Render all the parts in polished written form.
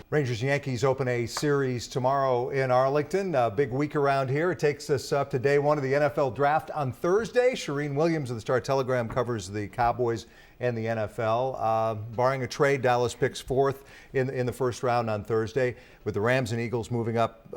Rangers and Yankees open a series tomorrow in Arlington. A big week around here. It takes us up to day one of the NFL draft on Thursday. Charean Williams of the Star-Telegram covers the Cowboys and the NFL. Barring a trade, Dallas picks fourth in the first round on Thursday, with the Rams and Eagles moving up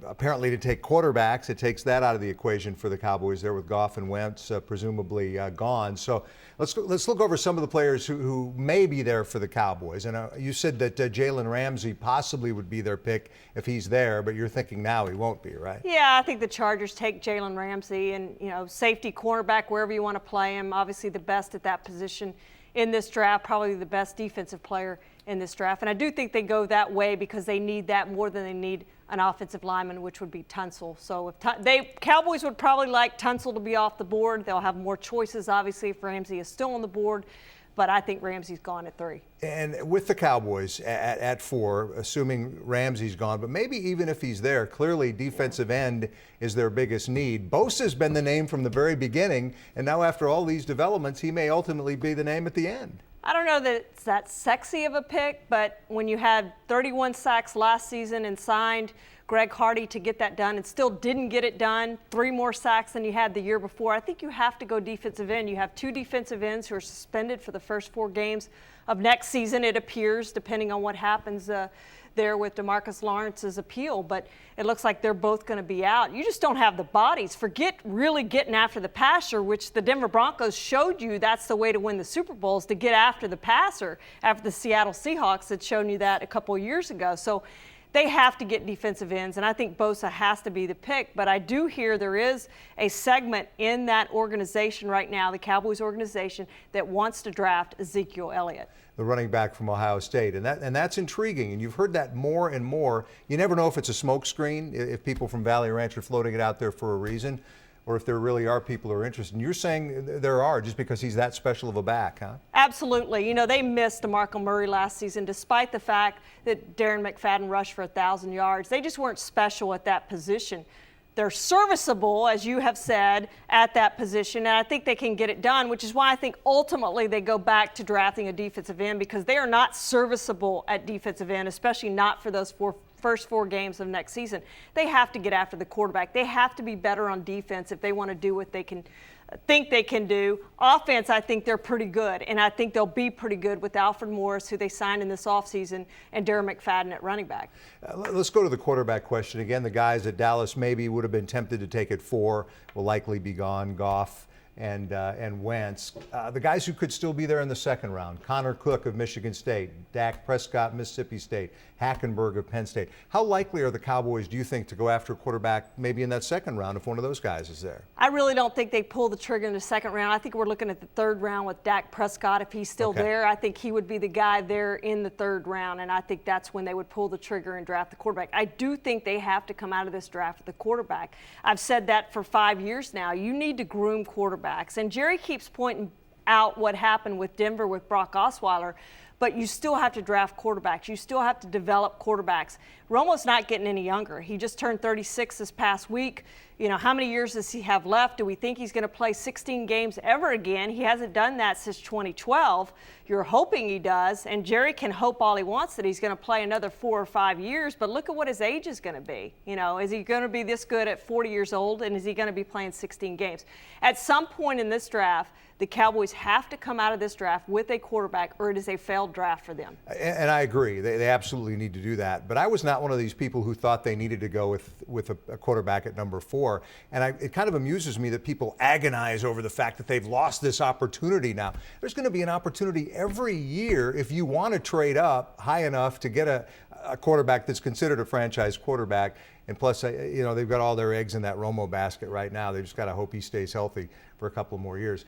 apparently to take quarterbacks. It takes that out of the equation for the Cowboys there, with Goff and Wentz presumably gone. So let's look over some of the players who may be there for the Cowboys. And you said that Jalen Ramsey possibly would be their pick if he's there, but you're thinking now he won't be, right? Yeah, I think the Chargers take Jalen Ramsey, and safety, cornerback, wherever you want to play him. Obviously the best at that position in this draft, probably the best defensive player in this draft. And I do think they go that way because they need that more than they need an offensive lineman, which would be Tunsil. So if Cowboys would probably like Tunsil to be off the board. They'll have more choices, obviously, if Ramsey is still on the board. But I think Ramsey's gone at 3. And with the Cowboys at 4, assuming Ramsey's gone, but maybe even if he's there, clearly defensive end is their biggest need. Bosa's been the name from the very beginning, and now after all these developments, he may ultimately be the name at the end. I don't know that it's that sexy of a pick, but when you had 31 sacks last season and signed Greg Hardy to get that done and still didn't get it done, 3 more sacks than you had the year before, I think you have to go defensive end. You have 2 defensive ends who are suspended for the first 4 games of next season, it appears, depending on what happens there with DeMarcus Lawrence's appeal. But it looks like they're both going to be out. You just don't have the bodies. Forget really getting after the passer, which the Denver Broncos showed you that's the way to win the Super Bowls, to get after the passer, after the Seattle Seahawks had shown you that a couple of years ago. So they have to get defensive ends, and I think Bosa has to be the pick. But I do hear there is a segment in that organization right now, the Cowboys organization, that wants to draft Ezekiel Elliott, the running back from Ohio State. And that's intriguing, and you've heard that more and more. You never know if it's a smokescreen, if people from Valley Ranch are floating it out there for a reason, or if there really are people who are interested. And you're saying there are, just because he's that special of a back, huh? Absolutely. They missed DeMarco Murray last season, despite the fact that Darren McFadden rushed for 1,000 yards. They just weren't special at that position. They're serviceable, as you have said, at that position, and I think they can get it done, which is why I think ultimately they go back to drafting a defensive end, because they are not serviceable at defensive end, especially not for those first 4 games of next season. They have to get after the quarterback. They have to be better on defense if they want to do what they think they can do. Offense, I think they're pretty good, and I think they'll be pretty good with Alfred Morris, who they signed in this offseason, and Darren McFadden at running back. Let's go to the quarterback question again. The guys at Dallas maybe would have been tempted to take at 4 will likely be gone. Goff and Wentz. The guys who could still be there in the second round: Connor Cook of Michigan State, Dak Prescott, Mississippi State, Hackenberg of Penn State. How likely are the Cowboys, do you think, to go after a quarterback maybe in that second round if one of those guys is there? I really don't think they pull the trigger in the second round. I think we're looking at the third round with Dak Prescott. If he's still there, I think he would be the guy there in the third round, and I think that's when they would pull the trigger and draft the quarterback. I do think they have to come out of this draft with a quarterback. I've said that for 5 years now. You need to groom quarterbacks. And Jerry keeps pointing out what happened with Denver with Brock Osweiler, but you still have to draft quarterbacks. You still have to develop quarterbacks. Romo's not getting any younger. He just turned 36 this past week. How many years does he have left? Do we think he's going to play 16 games ever again? He hasn't done that since 2012. You're hoping he does, and Jerry can hope all he wants that he's going to play another 4 or 5 years, but look at what his age is going to be. Is he going to be this good at 40 years old, and is he going to be playing 16 games? At some point in this draft, the Cowboys have to come out of this draft with a quarterback, or it is a failed draft for them. And I agree. They absolutely need to do that. But I was not one of these people who thought they needed to go with a quarterback at number 4. And it kind of amuses me that people agonize over the fact that they've lost this opportunity now. There's going to be an opportunity every year if you want to trade up high enough to get a quarterback that's considered a franchise quarterback. And plus, they've got all their eggs in that Romo basket right now. They just got to hope he stays healthy for a couple more years.